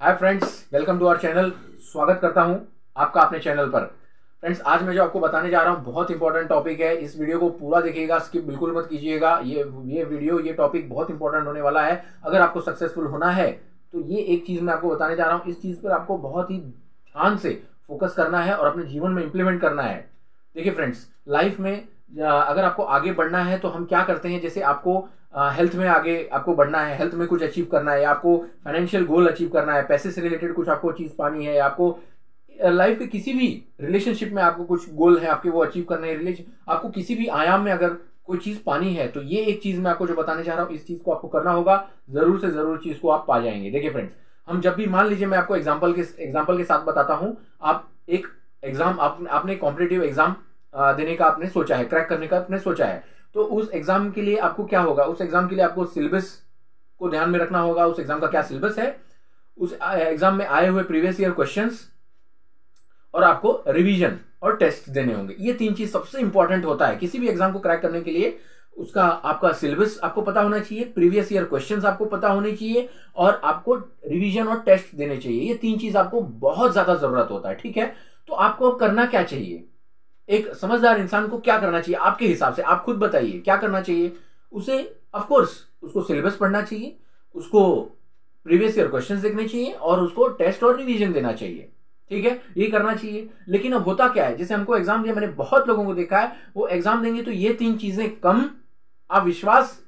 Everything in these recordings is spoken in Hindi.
Hi friends, welcome to our channel. स्वागत करता हूं आपका अपने चैनल पर। फ्रेंड्स, आज मैं जो आपको बताने जा रहा हूं बहुत इंपॉर्टेंट टॉपिक है। इस वीडियो को पूरा देखिएगा, स्किप बिल्कुल मत कीजिएगा। ये टॉपिक बहुत इंपॉर्टेंट होने वाला है। अगर आपको सक्सेसफुल होना है तो ये एक चीज़ मैं आपको बताने जा रहा हूँ। इस चीज़ पर आपको बहुत ही ध्यान से फोकस करना है और अपने जीवन में इंप्लीमेंट करना है। देखिए फ्रेंड्स, लाइफ में अगर आपको आगे बढ़ना है तो हम क्या करते हैं, जैसे आपको हेल्थ में आगे आपको बढ़ना है, हेल्थ में कुछ अचीव करना है, आपको फाइनेंशियल गोल अचीव करना है, पैसे से रिलेटेड कुछ आपको चीज़ पानी है, आपको लाइफ के किसी भी रिलेशनशिप में आपको कुछ गोल है आपके वो अचीव करना है, आपको किसी भी आयाम में अगर कोई चीज़ पानी है तो ये एक चीज़ मैं आपको जो बताने जा रहा हूँ, इस चीज़ को आपको करना होगा। ज़रूर से ज़रूर चीज़ को आप पा जाएंगे। देखिए फ्रेंड्स, हम जब भी मान लीजिए, मैं आपको एग्जाम्पल के साथ बताता हूँ। आप एक एग्जाम आपने कॉम्पिटेटिव एग्जाम देने का आपने सोचा है, क्रैक करने का आपने सोचा है, तो उस एग्जाम के लिए आपको क्या होगा, उस एग्जाम के लिए आपको सिलेबस को ध्यान में रखना होगा। उस एग्जाम का क्या सिलेबस है, उस एग्जाम में आए हुए प्रीवियस ईयर क्वेश्चंस, और आपको रिवीजन और टेस्ट देने होंगे। ये तीन चीज सबसे इंपॉर्टेंट होता है किसी भी एग्जाम को क्रैक करने के लिए। उसका आपका सिलेबस आपको पता होना चाहिए, प्रीवियस ईयर क्वेश्चंस आपको पता होने चाहिए, और आपको रिवीजन और टेस्ट देने चाहिए। ये तीन चीज आपको बहुत ज्यादा जरूरत होता है, ठीक है। तो आपको करना क्या चाहिए, एक समझदार इंसान को क्या करना चाहिए आपके हिसाब से, आप खुद बताइए क्या करना चाहिए उसे। ऑफ कोर्स उसको सिलेबस पढ़ना चाहिए, उसको प्रीवियस ईयर क्वेश्चंस देखने चाहिए, और उसको टेस्ट और रिवीजन देना चाहिए, ठीक है। ये करना चाहिए। लेकिन अब होता क्या है, जैसे हमको एग्जाम दिया, मैंने बहुत लोगों को देखा है, वो एग्जाम देंगे तो ये तीन चीजें कम, आप विश्वास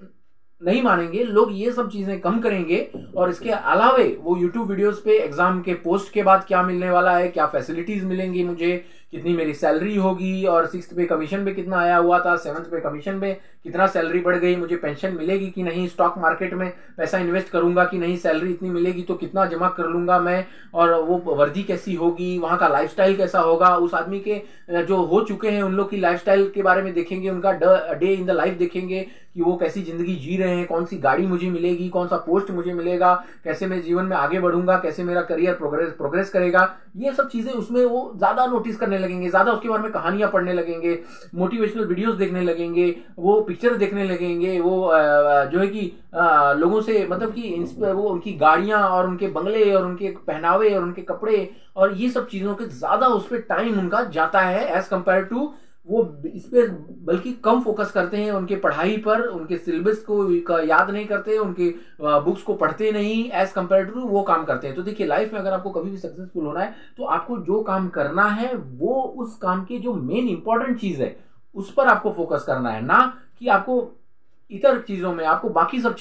नहीं मानेंगे, लोग ये सब चीजें कम करेंगे, और इसके अलावे वो यूट्यूब वीडियोस पे एग्जाम के पोस्ट के बाद क्या मिलने वाला है, क्या फैसिलिटीज मिलेंगी मुझे, कितनी मेरी सैलरी होगी, और 6th पे कमीशन पे कितना आया हुआ था, 7th पे कमीशन पे कितना सैलरी बढ़ गई, मुझे पेंशन मिलेगी कि नहीं, स्टॉक मार्केट में पैसा इन्वेस्ट करूंगा कि नहीं, सैलरी इतनी मिलेगी तो कितना जमा कर लूंगा मैं, और वो वर्दी कैसी होगी, वहाँ का लाइफस्टाइल कैसा होगा, उस आदमी के जो हो चुके हैं उन लोग की लाइफस्टाइल के बारे में देखेंगे, उनका डे इन द लाइफ देखेंगे कि वो कैसी जिंदगी जी रहे हैं, कौन सी गाड़ी मुझे मिलेगी, कौन सा पोस्ट मुझे मिलेगा, कैसे मैं जीवन में आगे बढ़ूंगा, कैसे मेरा करियर प्रोग्रेस करेगा। ये सब चीजें उसमें वो ज्यादा नोटिस करने लगेंगे, ज्यादा उसके बारे में कहानियां पढ़ने लगेंगे, मोटिवेशनल वीडियोस देखने लगेंगे, वो पिक्चर देखने लगेंगे, वो जो है कि लोगों से, मतलब कि वो उनकी गाड़ियां और उनके बंगले और उनके पहनावे और उनके कपड़े और ये सब चीजों के ज्यादा उस पर टाइम उनका जाता है एज कंपेयर टू वो इस पे बल्कि कम फोकस करते हैं उनके पढ़ाई पर, उनके सिलेबस को याद नहीं करते, उनके बुक्स को पढ़ते नहीं, एज कंपेयर टू वो काम करते हैं। तो देखिए, लाइफ में अगर आपको कभी भी सक्सेसफुल होना है तो आपको जो काम करना है वो उस काम की जो मेन इंपॉर्टेंट चीज है उस पर आपको फोकस करना है, ना कि आपको इतर चीजों में, आपको बाकी सब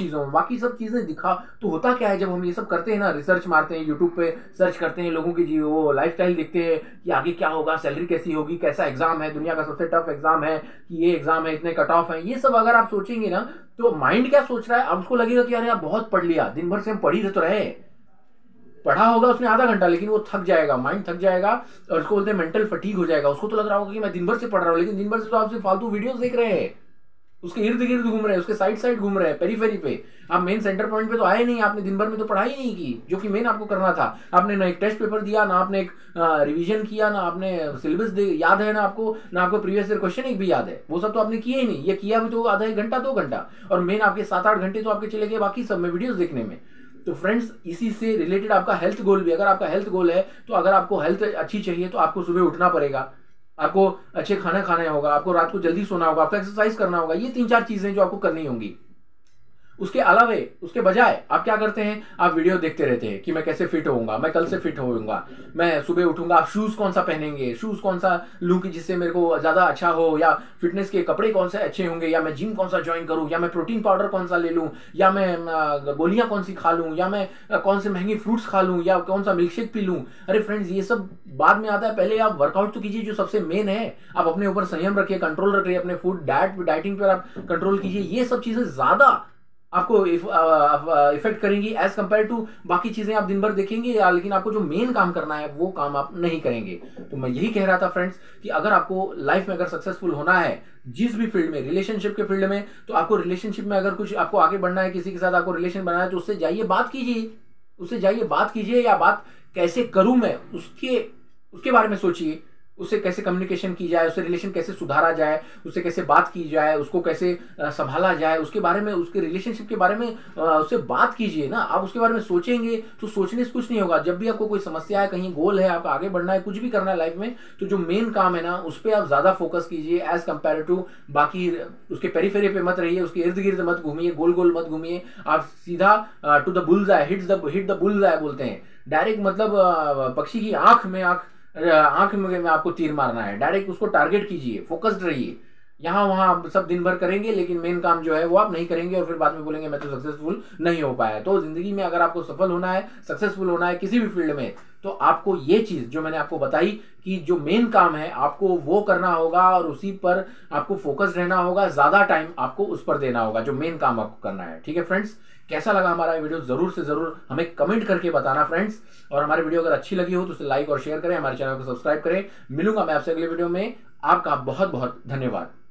चीजें दिखा। तो होता क्या है, जब हम ये सब करते हैं ना, रिसर्च मारते हैं, यूट्यूब पे सर्च करते हैं, लोगों की वो लाइफस्टाइल देखते हैं कि आगे क्या होगा, सैलरी कैसी होगी, कैसा एग्जाम है, दुनिया का सबसे टफ एग्जाम है कि ये एग्जाम है, इतने कट ऑफ है, ये सब अगर आप सोचेंगे ना तो माइंड क्या सोच रहा है, अब उसको लगेगा कि यार आप बहुत पढ़ लिया, दिन भर से हम पढ़ ही तो रहे, पढ़ा होगा उसने आधा घंटा, लेकिन वो थक जाएगा, माइंड थक जाएगा, और उसको बोलते हैं मेंटल फटीग हो जाएगा। उसको तो लग रहा होगा कि मैं दिन भर से पढ़ रहा हूँ, लेकिन दिन भर से तो आप सिर्फ फालतू वीडियोस देख रहे हैं, उसके इर्द गिर्द घूम रहे हैं, उसके साइड घूम रहे हैं, पेरीफेरी पे। आप मेन सेंटर पॉइंट पे तो आए नहीं, आपने दिन भर में तो पढ़ाई नहीं की जो कि मेन आपको करना था। आपने ना एक टेस्ट पेपर दिया, ना आपने एक रिवीजन किया, ना आपने सिलेबस याद है, ना आपको प्रीवियस ईयर क्वेश्चन एक भी याद है, वो सब तो आपने किया ही नहीं। ये किया भी तो आधा 1 घंटा 2 घंटा, और मेन आपके 7-8 घंटे तो आपके चले गए बाकी सब में वीडियोस देखने में। तो फ्रेंड्स, इसी से रिलेटेड आपका हेल्थ गोल भी, अगर आपका हेल्थ गोल है तो अगर आपको हेल्थ अच्छी चाहिए तो आपको सुबह उठना पड़ेगा, आपको अच्छे खाना खाना होगा, आपको रात को जल्दी सोना होगा, आपको एक्सरसाइज करना होगा। ये 3-4 चीजें जो आपको करनी होंगी। उसके अलावे, उसके बजाय आप क्या करते हैं, आप वीडियो देखते रहते हैं कि मैं कैसे फिट होऊंगा, मैं कल से फिट होऊंगा, मैं सुबह उठूंगा, आप शूज कौन सा पहनेंगे, शूज कौन सा लूं कि जिससे मेरे को ज्यादा अच्छा हो, या फिटनेस के कपड़े कौन से अच्छे होंगे, या मैं जिम कौन सा ज्वाइन करूं, या मैं प्रोटीन पाउडर कौन सा ले लूं, या मैं गोलियां कौन सी खा लूं, या मैं कौन से महंगी फ्रूट्स खा लूं, या कौन सा मिल्कशेक पी लूं। अरे फ्रेंड्स, ये सब बाद में आता है, पहले आप वर्कआउट तो कीजिए जो सबसे मेन है। आप अपने ऊपर संयम रखिए, कंट्रोल रखिए, अपने फूड डाइटिंग पर आप कंट्रोल कीजिए। ये सब चीजें ज्यादा आपको इफेक्ट करेंगी एज कंपेयर टू बाकी चीजें आप दिन भर देखेंगे, लेकिन आपको जो मेन काम करना है वो काम आप नहीं करेंगे। तो मैं यही कह रहा था फ्रेंड्स कि अगर आपको लाइफ में अगर सक्सेसफुल होना है जिस भी फील्ड में, रिलेशनशिप के फील्ड में, तो आपको रिलेशनशिप में अगर कुछ आपको आगे बढ़ना है, किसी के साथ आपको रिलेशन बनाना है, तो उससे जाइए बात कीजिए, या बात कैसे करूं मैं उसके बारे में सोचिए। उससे कैसे कम्युनिकेशन की जाए, उससे रिलेशन कैसे सुधारा जाए, उससे कैसे बात की जाए, उसको कैसे संभाला जाए, उसके बारे में, उसके रिलेशनशिप के बारे में उससे बात कीजिए ना। आप उसके बारे में सोचेंगे तो सोचने से कुछ नहीं होगा। जब भी आपको कोई समस्या है, कहीं गोल है, आपको आगे बढ़ना है, कुछ भी करना है लाइफ में, तो जो मेन काम है ना उस पर आप ज्यादा फोकस कीजिए एज कंपेयर टू बाकी। उसके पेरीफेरी पे मत रहिए, उसके इर्द गिर्द मत घूमिए, गोल गोल मत घूमिए। आप सीधा to the bulls eye, hit the bulls eye बोलते हैं। डायरेक्ट मतलब पक्षी की आंख में आपको तीर मारना है। डायरेक्ट उसको टारगेट कीजिए, फोकस्ड रहिए। यहाँ वहां सब दिन भर करेंगे लेकिन मेन काम जो है वो आप नहीं करेंगे और फिर बाद में बोलेंगे मैं तो सक्सेसफुल नहीं हो पाया। तो जिंदगी में अगर आपको सफल होना है, सक्सेसफुल होना है किसी भी फील्ड में, तो आपको ये चीज जो मैंने आपको बताई कि जो मेन काम है आपको वो करना होगा और उसी पर आपको फोकस रहना होगा, ज्यादा टाइम आपको उस पर देना होगा जो मेन काम आपको करना है। ठीक है फ्रेंड्स, कैसा लगा हमारा वीडियो जरूर से जरूर हमें कमेंट करके बताना फ्रेंड्स। और हमारी वीडियो अगर अच्छी लगी हो तो उसे लाइक और शेयर करें, हमारे चैनल को सब्सक्राइब करें। मिलूंगा मैं आपसे अगले वीडियो में। आपका बहुत बहुत धन्यवाद।